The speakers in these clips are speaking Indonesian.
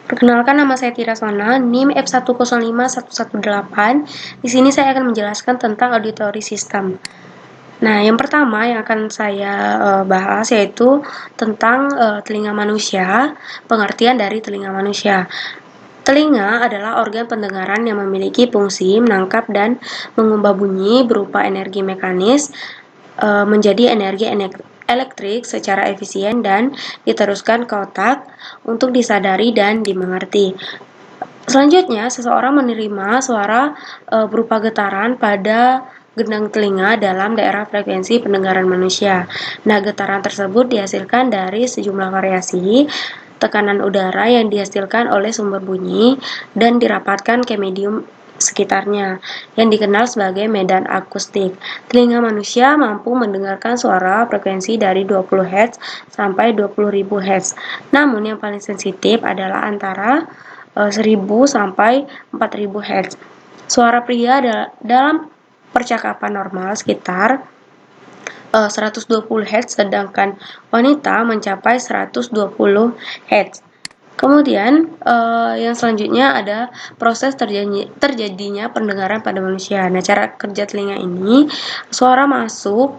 Perkenalkan, nama saya Tira Sona, NIM F105118. Di sini saya akan menjelaskan tentang auditory system. Nah, yang pertama yang akan saya bahas yaitu tentang telinga manusia, pengertian dari telinga manusia. Telinga adalah organ pendengaran yang memiliki fungsi menangkap dan mengubah bunyi berupa energi mekanis menjadi energi elektrik secara efisien dan diteruskan ke otak untuk disadari dan dimengerti. Selanjutnya, seseorang menerima suara berupa getaran pada gendang telinga dalam daerah frekuensi pendengaran manusia. Nah, getaran tersebut dihasilkan dari sejumlah variasi tekanan udara yang dihasilkan oleh sumber bunyi dan dirapatkan ke medium sekitarnya yang dikenal sebagai medan akustik. Telinga manusia mampu mendengarkan suara frekuensi dari 20 Hz sampai 20.000 Hz. Namun yang paling sensitif adalah antara 1000 sampai 4000 Hz. Suara pria dalam percakapan normal sekitar 120 Hz, sedangkan wanita mencapai 120 Hz. Kemudian yang selanjutnya ada proses terjadinya pendengaran pada manusia. Nah, cara kerja telinga ini, suara masuk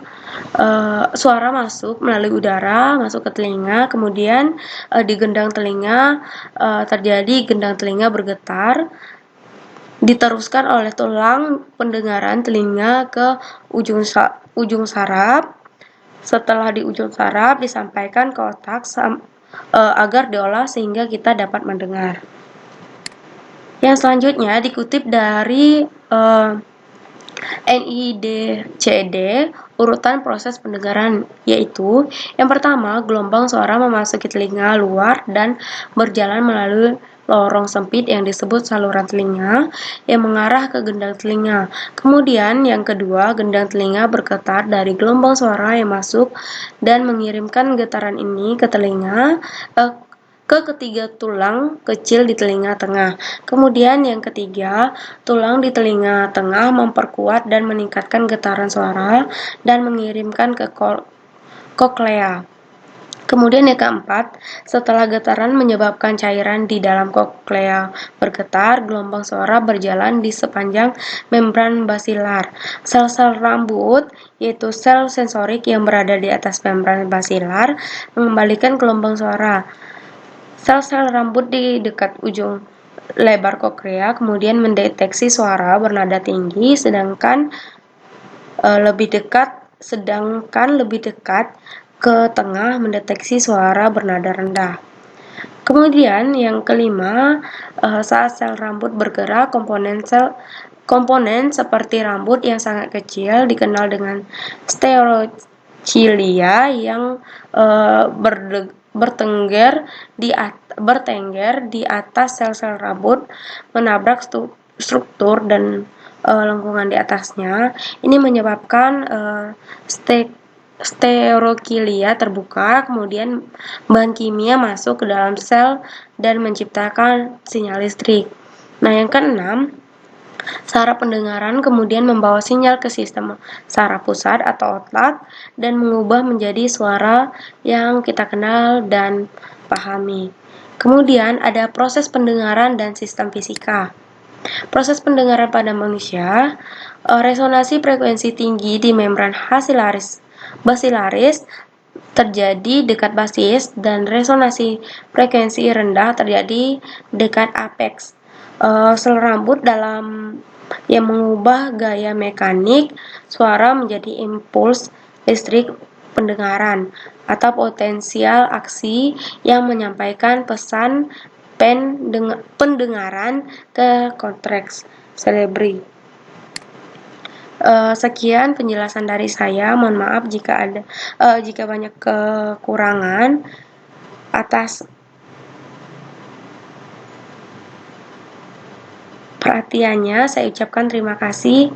melalui udara masuk ke telinga, kemudian di gendang telinga terjadi gendang telinga bergetar, diteruskan oleh tulang pendengaran telinga ke ujung saraf. Setelah di ujung saraf disampaikan ke otak agar diolah sehingga kita dapat mendengar. Yang selanjutnya dikutip dari NIDCED urutan proses pendengaran, yaitu yang pertama, gelombang suara memasuki telinga luar dan berjalan melalui lorong sempit yang disebut saluran telinga yang mengarah ke gendang telinga. Kemudian yang kedua, gendang telinga bergetar dari gelombang suara yang masuk dan mengirimkan getaran ini ke telinga ke ketiga tulang kecil di telinga tengah. Kemudian yang ketiga, tulang di telinga tengah memperkuat dan meningkatkan getaran suara dan mengirimkan ke koklea. Kemudian yang keempat, setelah getaran menyebabkan cairan di dalam koklea bergetar, gelombang suara berjalan di sepanjang membran basilar. Sel-sel rambut, yaitu sel sensorik yang berada di atas membran basilar, mengembalikan gelombang suara. Sel-sel rambut di dekat ujung lebar koklea kemudian mendeteksi suara bernada tinggi, sedangkan lebih dekat ke tengah mendeteksi suara bernada rendah. Kemudian yang kelima, saat sel rambut bergerak, komponen seperti rambut yang sangat kecil dikenal dengan stereocilia yang bertengger di atas sel-sel rambut menabrak struktur dan lengkungan di atasnya. Ini menyebabkan stereocilia terbuka, kemudian bahan kimia masuk ke dalam sel dan menciptakan sinyal listrik. Nah, yang keenam, saraf pendengaran kemudian membawa sinyal ke sistem saraf pusat atau otak dan mengubah menjadi suara yang kita kenal dan pahami. Kemudian ada proses pendengaran dan sistem fisika. Proses pendengaran pada manusia, resonansi frekuensi tinggi di membran basilaris terjadi dekat basis dan resonansi frekuensi rendah terjadi dekat apeks. Sel rambut dalam yang mengubah gaya mekanik suara menjadi impuls listrik pendengaran atau potensial aksi yang menyampaikan pesan pendengaran ke korteks cerebri. Sekian penjelasan dari saya. Mohon maaf jika banyak kekurangan. Atas perhatiannya saya ucapkan terima kasih.